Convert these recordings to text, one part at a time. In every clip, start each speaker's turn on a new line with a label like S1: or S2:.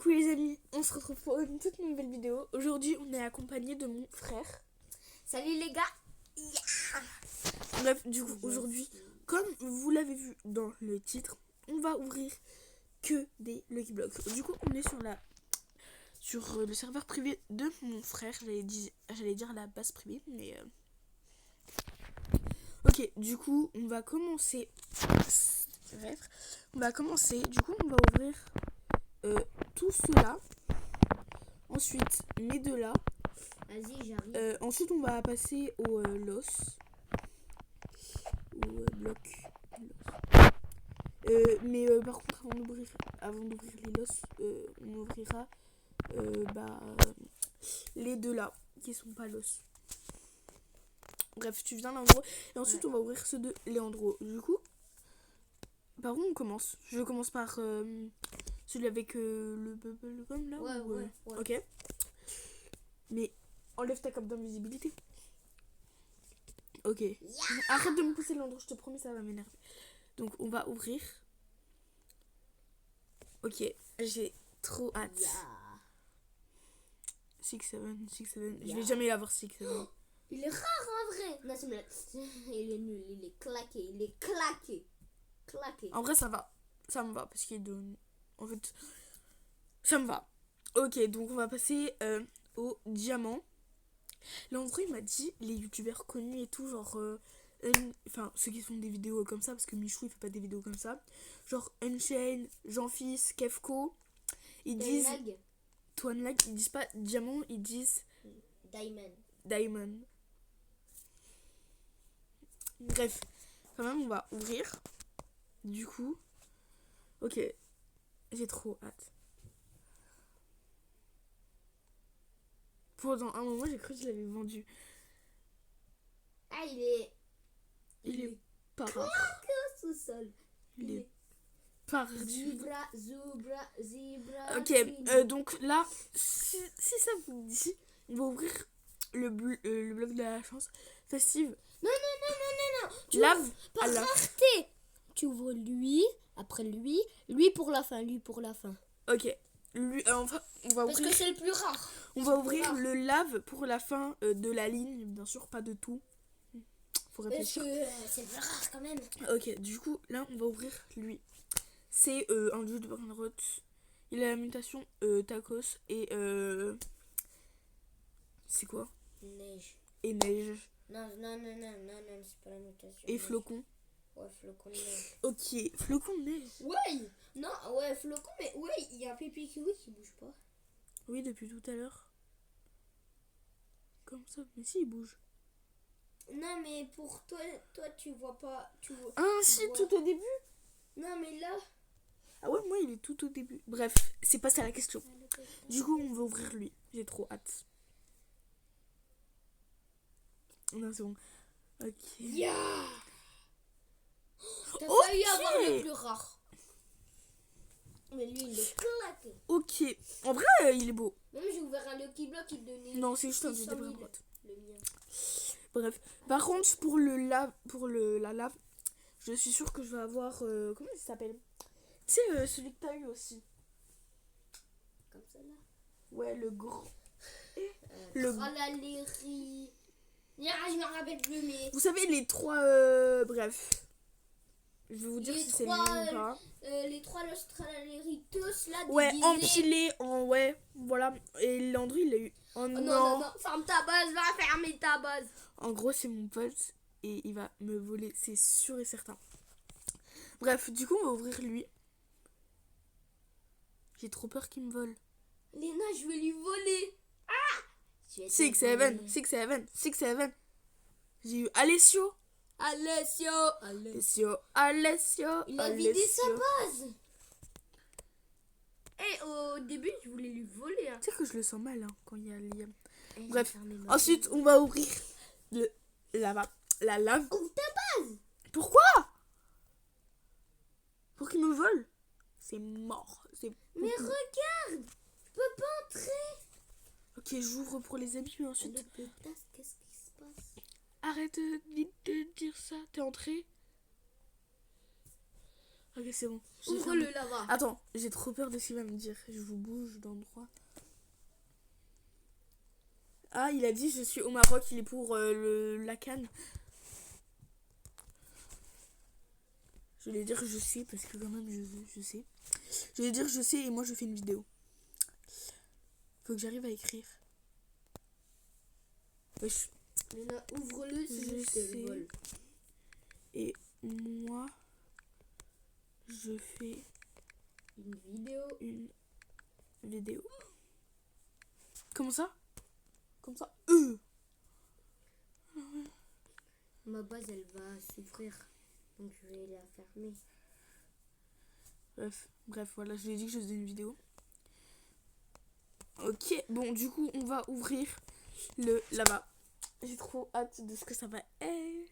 S1: Coucou les amis, on se retrouve pour une toute nouvelle vidéo. Aujourd'hui, on est accompagné de mon frère.
S2: Salut les gars.
S1: Bref, du coup, aujourd'hui, comme vous l'avez vu dans le titre, on va ouvrir que des Lucky Blocks. Du coup, on est sur le serveur privé de mon frère. J'allais dire la base privée, mais... Ok, du coup, on va commencer... Bref, on va commencer. Du coup, on va ouvrir tout cela. Ensuite, mes deux là.
S2: Vas-y, j'arrive.
S1: Ensuite, on va passer au los. Au bloc. Mais par contre, avant d'ouvrir les los, on ouvrira les deux là, qui sont pas los. Bref, tu viens Léandro. Et ensuite, on va ouvrir ceux de Léandro. Du coup, par où on commence? Je commence par celui avec le bubblegum là.
S2: Ouais.
S1: Ok. Mais enlève ta cape d'invisibilité. Ok. Arrête de me pousser Léandro, je te promets, ça va m'énerver. Donc, on va ouvrir. Ok, j'ai trop hâte. 6-7. Je vais jamais avoir 6-7.
S2: Il est rare en vrai. Non, c'est il est nul, il est claqué.
S1: En vrai, ça va. Ça me va parce qu'il donne. En fait, ça me va. Ok, donc on va passer au diamant. Léandro, il m'a dit les youtubeurs connus et tout, genre. Enfin, ceux qui font des vidéos comme ça, parce que Michou il fait pas des vidéos comme ça. Genre Unchained, Jean-Fils, Kefko. Ils disent. Toanlag, ils disent pas diamant, ils disent. Diamond. Bref, quand même, on va ouvrir. Du coup. Ok. J'ai trop hâte. Pendant un moment, j'ai cru que je l'avais vendu.
S2: Ah, il est
S1: pas rare.
S2: sous-sol.
S1: Il est pas rare.
S2: Zebra.
S1: Ok, donc là, si ça vous dit, on va ouvrir le bloc de la chance festive.
S2: Non.
S1: Lave
S2: par rareté. Tu ouvres lui, après lui pour la fin,
S1: Ok, lui, on va ouvrir.
S2: Parce que c'est le plus rare.
S1: On va ouvrir le lave pour la fin de la ligne, bien sûr, pas de tout. Faut réfléchir.
S2: Parce que c'est le plus rare quand même.
S1: Ok, du coup, là, on va ouvrir lui. C'est un dieu de Brainrot. Il a la mutation tacos et c'est quoi?
S2: Neige.
S1: Et neige.
S2: Non, c'est pas la mutation.
S1: Et flocon.
S2: Ouais, flocon de neige.
S1: Ok, flocon de neige.
S2: Ouais, non, ouais, flocon, mais ouais, il y a Pipi Kiwi qui bouge pas.
S1: Oui, depuis tout à l'heure. Comme ça, mais si, il bouge.
S2: Non, mais pour toi tu vois pas.
S1: Tout au début.
S2: Non, mais là.
S1: Ah ouais, moi, il est tout au début. Bref, c'est pas ça la question. Du coup, on va ouvrir lui. J'ai trop hâte. Non, c'est bon. Ok.
S2: T'as failli avoir le plus rare. Mais lui, il est claqué.
S1: Ok. En vrai, il est beau.
S2: Même j'ai ouvert un Lucky Block, il donnait.
S1: Non, c'est juste un dieu de
S2: 600 000.
S1: Brainrot.
S2: Le mien.
S1: Bref. Par contre, pour la lave, je suis sûre que je vais avoir... comment il s'appelle? Tu sais, celui que t'as eu aussi.
S2: Comme ça, là.
S1: Ouais, le grand.
S2: Tralaléry. Je me rappelle plus, mais.
S1: Vous savez, les trois... bref. Je vais vous dire si c'est lui ou pas.
S2: Les trois Los Tralaléry, tous là.
S1: Ouais,
S2: déguisés.
S1: empilés en... Ouais, voilà. Et Landry, il l'a eu. Oh
S2: Non. Ferme ta base, va fermer ta base.
S1: En gros, c'est mon pote. Et il va me voler, c'est sûr et certain. Bref, du coup, on va ouvrir lui. J'ai trop peur qu'il me vole.
S2: Léna, je vais lui voler.
S1: 6-7. J'ai eu Alessio.
S2: Alessio. Il a vidé sa base. Et au début, je voulais lui voler.
S1: Tu sais que je le sens mal quand il y a Liam. Bref, ensuite, on va ouvrir la lave.
S2: Ouvre ta base.
S1: Pourquoi? Pour qu'il me vole. C'est mort.
S2: Mais regarde, je peux pas entrer.
S1: Ok, j'ouvre pour les amis, mais ensuite...
S2: Qu'est-ce qui se passe?
S1: Arrête de dire ça. T'es entré? Ok, c'est bon.
S2: Ouvre-le là-bas.
S1: Attends, j'ai trop peur de ce qu'il va me dire. Je vous bouge d'endroit. Ah, il a dit je suis au Maroc, il est pour la CAN. Je vais dire je sais parce que quand même je sais. Je vais dire je sais et moi je fais une vidéo. Faut que j'arrive à écrire. Wesh.
S2: Léna, ouvre-le sinon je te le vole.
S1: Et moi je fais
S2: une
S1: vidéo. Comment ça? Comme ça.
S2: Ma base elle va s'ouvrir. Donc je vais la fermer.
S1: Bref, voilà, je lui ai dit que je faisais une vidéo. Ok, bon, du coup, on va ouvrir le là-bas. J'ai trop hâte de ce que ça va être.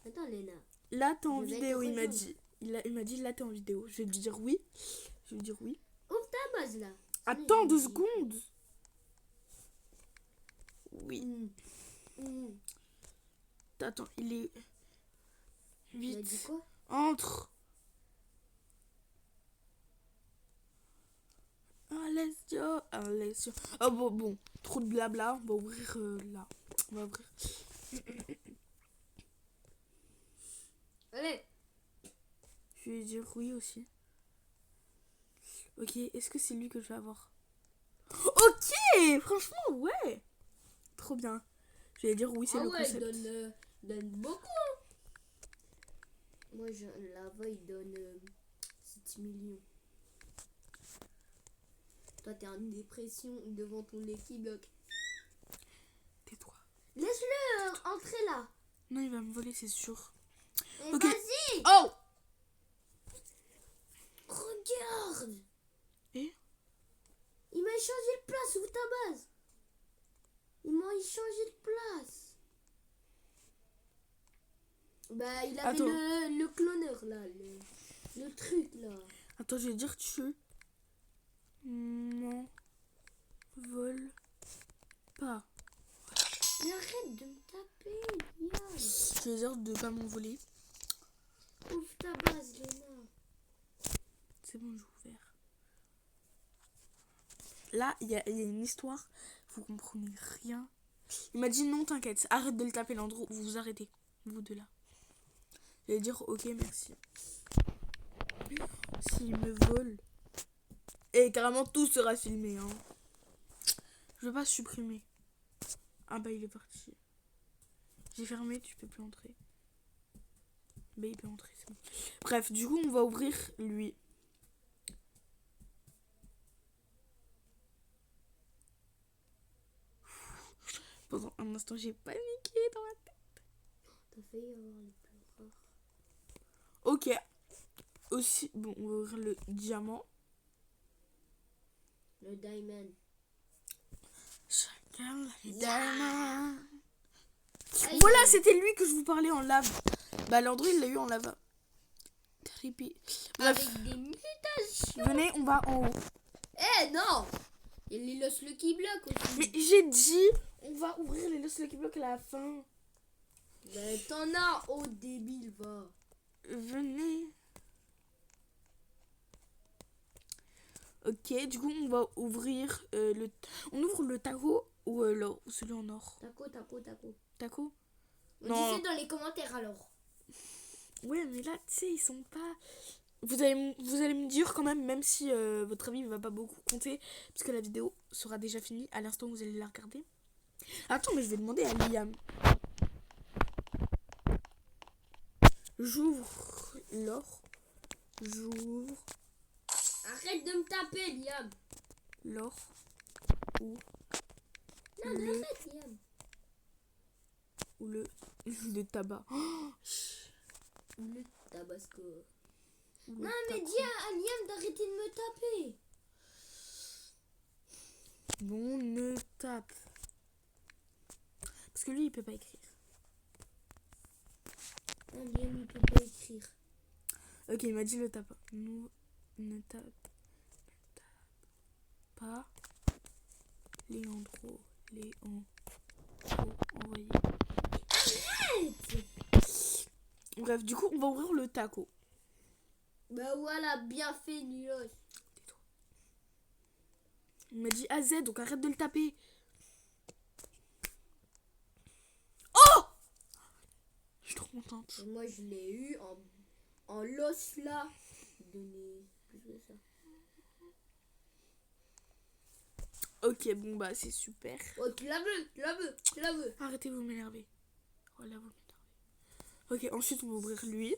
S2: Attends, Léna.
S1: Là, t'es en vidéo, il m'a dit. Il m'a dit, là, t'es en vidéo. Je vais lui dire oui. Je vais lui dire oui.
S2: Ouvre ta base, là.
S1: Attends 2 secondes. Oui. Attends, il est... 8.
S2: Il a dit quoi?
S1: Entre. Alessio. Oh bon, trop de blabla. On va ouvrir là. On va ouvrir.
S2: Allez.
S1: Je vais dire oui aussi. Ok, est-ce que c'est lui que je vais avoir? Ok, franchement, ouais. Trop bien. Je vais dire oui, c'est le concept.
S2: Il donne beaucoup. Moi, là-bas, il donne 7 millions. Toi, t'es en dépression devant ton équibloc.
S1: Tais-toi.
S2: Laisse-le entrer là.
S1: Non, il va me voler, c'est sûr.
S2: Et
S1: Ok.
S2: vas-y.
S1: Oh!
S2: Regarde.
S1: Et?
S2: Il m'a changé de place. Où ta base? Il m'a changé de place. Bah, il avait le cloneur là. Le truc là.
S1: Attends, je vais dire tu m'en voles pas.
S2: Mais arrête de me taper, Yann.
S1: Je vais dire de pas m'envoler.
S2: Ouvre ta base, Léna.
S1: C'est bon, j'ai ouvert. Là, il y a une histoire. Vous comprenez rien. Il m'a dit non, t'inquiète. Arrête de le taper, Landreau. Vous vous arrêtez. Vous deux là. Je vais dire ok, merci. S'il me vole. Et carrément tout sera filmé. Hein. Je veux pas supprimer. Ah bah il est parti. J'ai fermé, tu peux plus entrer. Bah il peut entrer, c'est bon. Bref, du coup on va ouvrir lui. Pendant un instant j'ai paniqué dans la tête.
S2: T'as failli avoir le plus rare.
S1: Ok. Aussi, bon on va ouvrir le diamant.
S2: Le diamond.
S1: Chacun les diamants. Voilà, c'était lui que je vous parlais en lave. Bah Landry il l'a eu en lava. Trippy. Bref.
S2: Avec des mutations.
S1: Venez, on va en haut.
S2: Eh non. Il y a les Lucky Block aussi.
S1: Mais j'ai dit, on va ouvrir les Lost Lucky Block à la fin.
S2: Ben, t'en as, oh débile, va.
S1: Venez. Ok, du coup, on va ouvrir le... On ouvre le taco ou celui en or?
S2: Taco.
S1: Taco?
S2: On
S1: Non.
S2: disait dans les commentaires alors.
S1: Ouais, mais là, tu sais, ils sont pas... Vous allez me dire quand même si votre avis ne va pas beaucoup compter, parce que la vidéo sera déjà finie à l'instant où vous allez la regarder. Attends, mais je vais demander à Liam. J'ouvre l'or. J'ouvre
S2: Arrête de me taper, Liam.
S1: l'or ou
S2: Non, arrête, Liam.
S1: ou le tabac. Oh,
S2: Le tabasco.
S1: ou
S2: Non,
S1: le
S2: mais
S1: taco.
S2: dis à Liam d'arrêter de me taper.
S1: Bon, me tape. Parce que lui, il peut pas écrire.
S2: Non, Liam, il peut pas écrire.
S1: Ok, il m'a dit le tape. Nous ne tape pas. Léandro. Envoyé.
S2: Arrête.
S1: Bref, du coup, on va ouvrir le taco.
S2: Bah voilà, bien fait, Nulos.
S1: Tais-toi. Il m'a dit AZ, donc arrête de le taper. Oh! Je suis trop contente.
S2: Et moi, je l'ai eu en l'os là. Donner plus que ça.
S1: Ok, bon bah c'est super.
S2: Oh, tu la veux, tu la veux, tu la veux.
S1: Arrêtez, vous m'énervez. Voilà, vous m'énervez. Ok, ensuite on va ouvrir lui.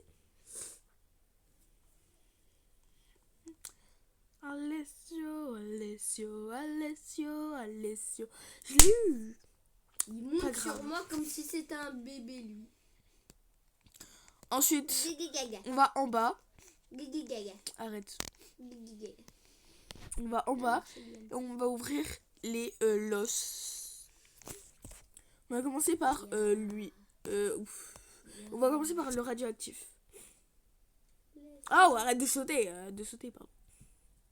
S1: Alessio. Je l'ai eu.
S2: Il
S1: Pas
S2: monte
S1: grave.
S2: sur moi comme si c'était un bébé, lui.
S1: Ensuite,
S2: Gigi gaga.
S1: on va en bas.
S2: Gigi gaga.
S1: Arrête.
S2: Gigi gaga.
S1: On va en bas
S2: C'est bien.
S1: et on va ouvrir les los. On va commencer par lui. On va commencer par le radioactif. Ah, oh, arrête de sauter. Pardon.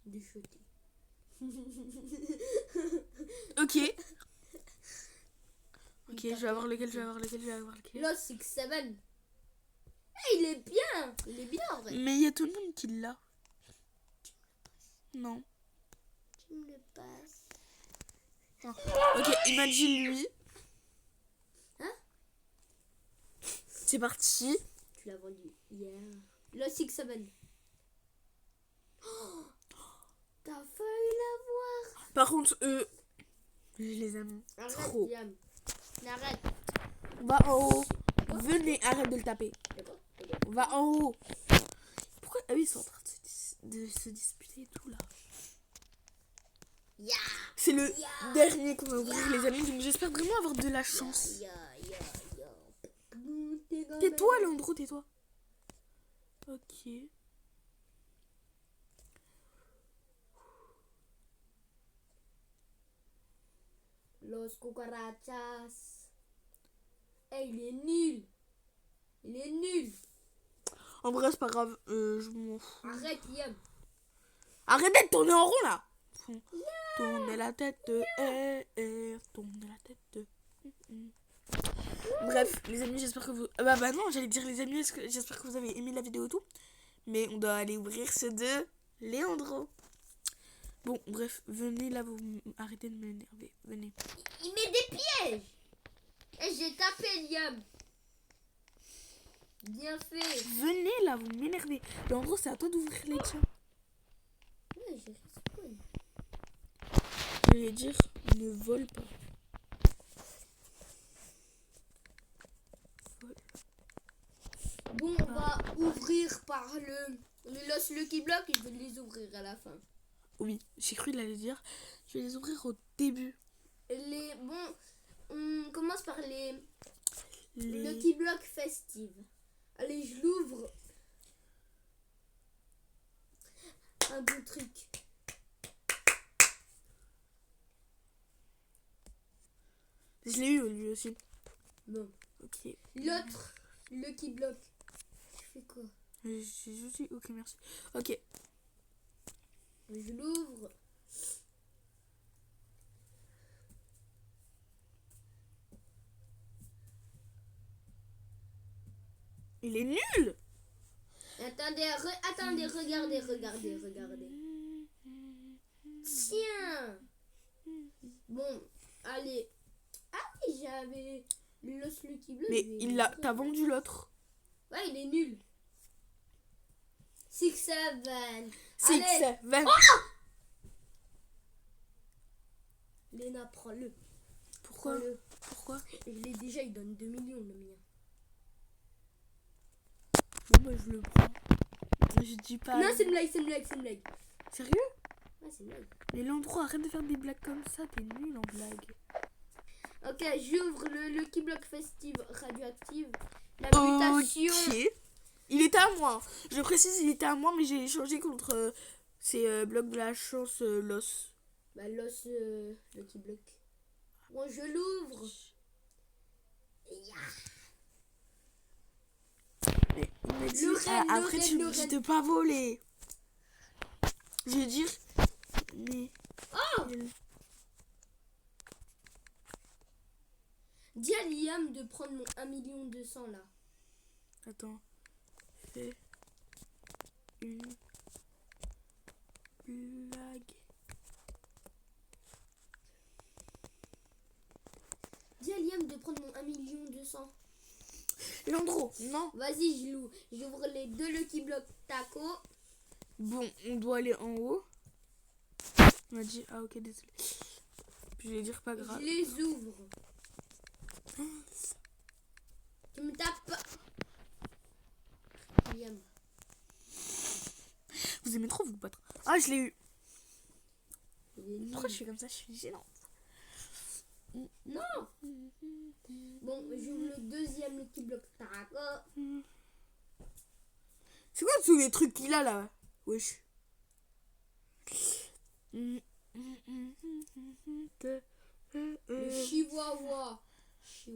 S2: De chuter.
S1: Ok. Ok, je vais avoir lequel.
S2: Lost 6-7. Hey, il est bien. Il est bien en vrai.
S1: Mais il y a tout le monde qui l'a. Non.
S2: Tu me le passes.
S1: Ok, imagine lui.
S2: Hein?
S1: C'est parti.
S2: Tu l'as vendu hier. Lost 6-7. Oh, t'as failli l'avoir.
S1: Par contre, je les aime trop.
S2: Yam. Arrête.
S1: On va en haut. Venez, arrête de le taper. On va en haut. Pourquoi? Ah oui, ils sont en train de se disputer et tout là.
S2: Yeah.
S1: C'est le dernier qu'on va ouvrir, les amis. Donc j'espère vraiment avoir de la chance. Tais-toi, Landro, tais-toi. Ok.
S2: Los cucarachas. Hey, il est nul. Il est nul.
S1: En vrai, c'est pas grave. Je m'en fous.
S2: Arrête, Yam.
S1: Arrêtez de tourner en rond là. Tournez la tête. Tournez la tête. Bref, les amis, j'espère que vous... Bah non, j'allais dire les amis, j'espère que vous avez aimé la vidéo et tout. Mais on doit aller ouvrir ceux de Leandro. Bon, bref, venez là, vous arrêtez de m'énerver. Venez.
S2: Il met des pièges. Et j'ai tapé, Liam. Bien fait.
S1: Venez là, vous m'énervez. Leandro, c'est à toi d'ouvrir les tiens.
S2: Ouais, j'ai respawn.
S1: Je vais dire, ne vole pas.
S2: Bon, on va ouvrir par le Lost Lucky Block et je vais les ouvrir à la fin.
S1: Oui, j'ai cru qu'il allait dire. Je vais les ouvrir au début.
S2: Bon, on commence par les
S1: Les...
S2: Lucky Block Festive. Allez, je l'ouvre. Un bon truc.
S1: Je l'ai eu lui aussi.
S2: Bon.
S1: Ok.
S2: L'autre Lucky Block. Je fais quoi?
S1: J'ai juste dit ok, merci. Ok.
S2: Je l'ouvre.
S1: Il est nul.
S2: Attendez, regardez. Tiens. Bon, allez. Ah oui, j'avais Lost Lucky Block.
S1: Mais t'as vendu l'autre.
S2: Ouais, il est nul. 6-7.
S1: 6, 20.
S2: Léna, prends-le.
S1: Pourquoi?
S2: Prends-le.
S1: Pourquoi?
S2: Je l'ai déjà, il donne 2 millions le mien.
S1: Bon bah je le prends. Je dis pas.
S2: Non, c'est une blague.
S1: Sérieux?
S2: Ouais, c'est une blague.
S1: Mais l'endroit, arrête de faire des blagues comme ça, t'es nul en blague.
S2: Ok, j'ouvre le Lucky Block Festive radioactive. La mutation.
S1: Ok. Il était à moi. Je précise, il était à moi, mais j'ai échangé contre ces blocs de la chance Los.
S2: Bah, Lost Lucky Block. Bon, je l'ouvre.
S1: Mais il m'a dit,
S2: Lorraine,
S1: après tu me
S2: Lorraine.
S1: dis de pas voler. Je vais dire, mais...
S2: Oh! Dis à Liam de prendre mon 1 200 000 là.
S1: Attends. Fais une blague.
S2: Dis à Liam de prendre mon 1 200 000.
S1: Landro, non.
S2: Vas-y, j'ouvre les 2 Lucky Block Taco.
S1: Bon, on doit aller en haut. On m'a dit, ah ok, désolé. Puis je vais dire pas grave.
S2: Je les ouvre. Tu me tapes pas. Liam.
S1: Vous aimez trop vous battre. Ah, je l'ai eu.
S2: Il est nul.
S1: Pourquoi je fais comme ça? Je suis gênante.
S2: Non. Bon, j'ouvre le 2e Lucky Block Taco.
S1: C'est quoi tous les trucs qu'il a là? Wesh.
S2: Le chihuahua.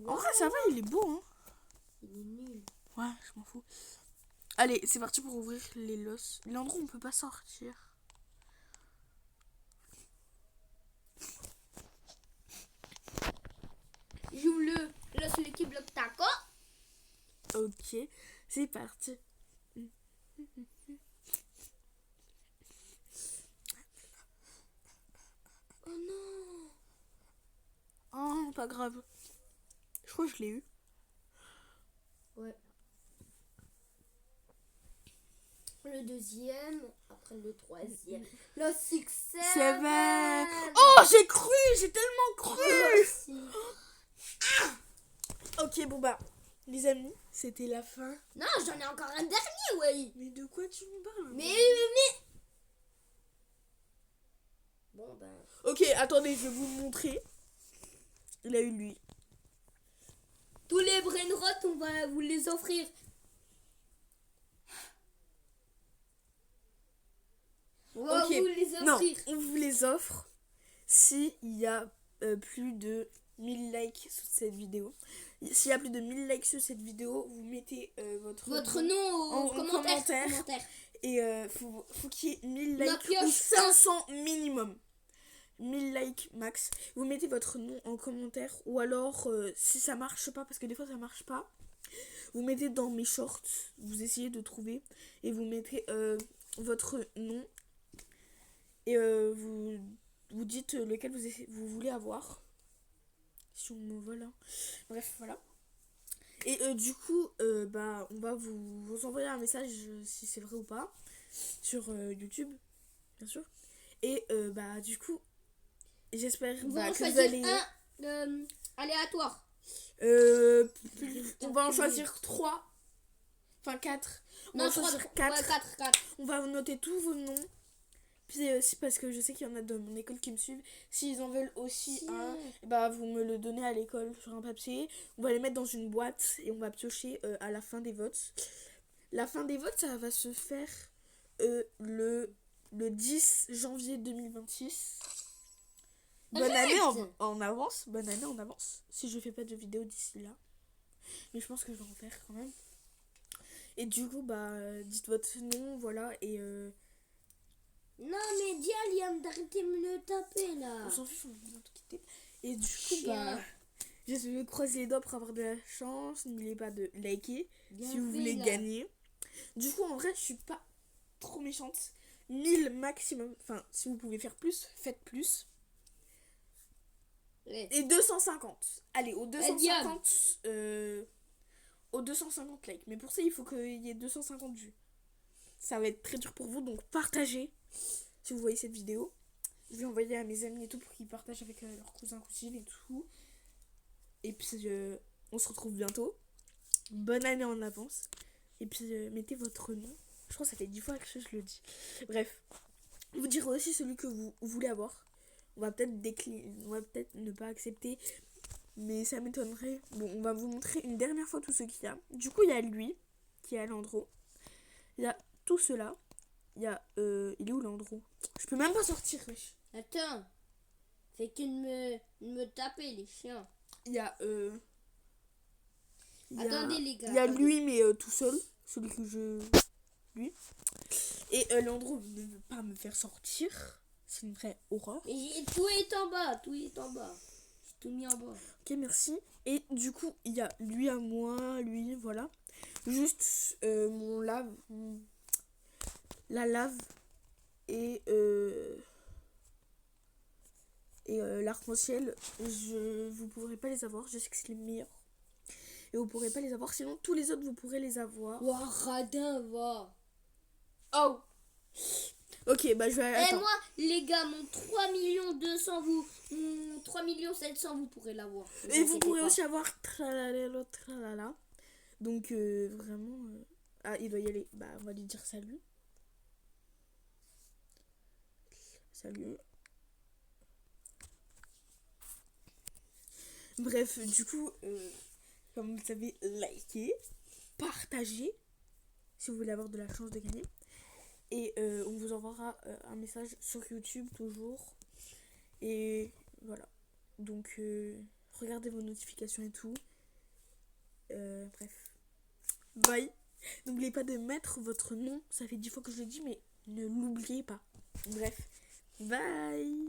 S1: En vrai, ça va, il est beau, hein.
S2: Il est nul.
S1: Ouais, je m'en fous. Allez, c'est parti pour ouvrir les los. L'endroit où on peut pas sortir.
S2: J'ouvre le Lucky Block Taco.
S1: Ok, c'est parti.
S2: Oh non.
S1: Oh, pas grave. Je crois que je l'ai eu.
S2: Ouais. Le 2e, après le 3e. Le 6
S1: C'est vrai. Oh, j'ai cru, j'ai tellement cru. Ok, bon bah, les amis, c'était la fin.
S2: Non, j'en ai encore un dernier, ouais.
S1: Mais de quoi tu me parles?
S2: Mais. Bon ben.
S1: Ok, attendez, je vais vous montrer. Il a eu lui.
S2: Tous les brainrots, on va vous les offrir. On va
S1: Ok,
S2: vous les
S1: non,
S2: offrir.
S1: on vous les offre s'il y a plus de 1000 likes sur cette vidéo. S'il y a plus de 1000 likes sur cette vidéo, vous mettez votre
S2: nom
S1: en commentaire. Et faut qu'il y ait 1000 likes ou 500 minimum. 1000 likes max. Vous mettez votre nom en commentaire. Ou alors, si ça marche pas, parce que des fois ça marche pas, vous mettez dans mes shorts. Vous essayez de trouver. Et vous mettez votre nom. Et vous dites lequel vous voulez avoir. Si on me vole. Hein. Bref, voilà. Et du coup, bah, on va vous envoyer un message si c'est vrai ou pas. Sur YouTube, bien sûr. Et bah, du coup, j'espère
S2: On
S1: bah,
S2: va en
S1: que vous
S2: choisir
S1: allez...
S2: un aléatoire.
S1: On va en choisir 3. Enfin 4. On va en choisir 4.
S2: 4.
S1: On va noter tous vos noms. Puis aussi parce que je sais qu'il y en a de mon école qui me suivent. S'ils en veulent aussi un, bah vous me le donnez à l'école sur un papier. On va les mettre dans une boîte et on va piocher à la fin des votes. La fin des votes, ça va se faire le 10 janvier 2026. Bonne année en avance. Bonne année en avance. Si je fais pas de vidéo d'ici là. Mais je pense que je vais en faire quand même. Et du coup, bah, dites votre nom, voilà. Et
S2: non, mais dis à Liam d'arrêter de me taper là.
S1: on s'en fiche, on va tout quitter. Et du coup, bah, je vais croiser les doigts pour avoir de la chance. N'oubliez pas de liker si vous voulez gagner. Du coup, en vrai, je suis pas trop méchante. 1000 maximum. Enfin, si vous pouvez faire plus, faites plus. Et 250. Allez, aux 250. Aux 250 likes. Mais pour ça, il faut qu'il y ait 250 vues. Ça va être très dur pour vous, donc partagez si vous voyez cette vidéo. Je vais envoyer à mes amis et tout pour qu'ils partagent avec leurs cousins, cousines et tout. Et puis, on se retrouve bientôt. Bonne année en avance. Et puis, mettez votre nom. Je crois que ça fait 10 fois que je le dis. Bref, vous direz aussi celui que vous voulez avoir. On va peut-être décliner, on va peut-être ne pas accepter. Mais ça m'étonnerait. Bon, on va vous montrer une dernière fois tout ce qu'il y a. Du coup, il y a lui, qui est à l'endroit. Il y a tout cela. Il y a... il est où l'endroit? Je peux même pas sortir, wesh.
S2: Attends. Fait que me taper, les chiens.
S1: Il y a...
S2: attendez, les gars.
S1: Il y a lui, mais tout seul. Celui que je... Lui. Et l'endroit ne veut pas me faire sortir. C'est une vraie horreur.
S2: Et tout est en bas. Tout est en bas. J'ai tout mis en bas.
S1: Ok, merci. Et du coup, il y a lui à moi, lui, voilà. Juste mon lave. la lave et l'arc-en-ciel, vous pourrez pas les avoir. Je sais que c'est les meilleurs. Et vous pourrez pas les avoir. Sinon, tous les autres, vous pourrez les avoir.
S2: Ouah, radin, va.
S1: Oh! Ok, bah je vais...
S2: Et
S1: Attends.
S2: moi, les gars, mon 3 200 mon 3 700 vous pourrez l'avoir.
S1: Et vous pourrez aussi avoir tralala, tralala. Donc, vraiment... Ah, il doit y aller. Bah, on va lui dire salut. Salut. Bref, du coup, comme vous le savez, likez, partagez, si vous voulez avoir de la chance de gagner. Et on vous enverra un message sur YouTube toujours. Et voilà. Donc, regardez vos notifications et tout. Bref. Bye. N'oubliez pas de mettre votre nom. Ça fait 10 fois que je le dis, mais ne l'oubliez pas. Bref. Bye.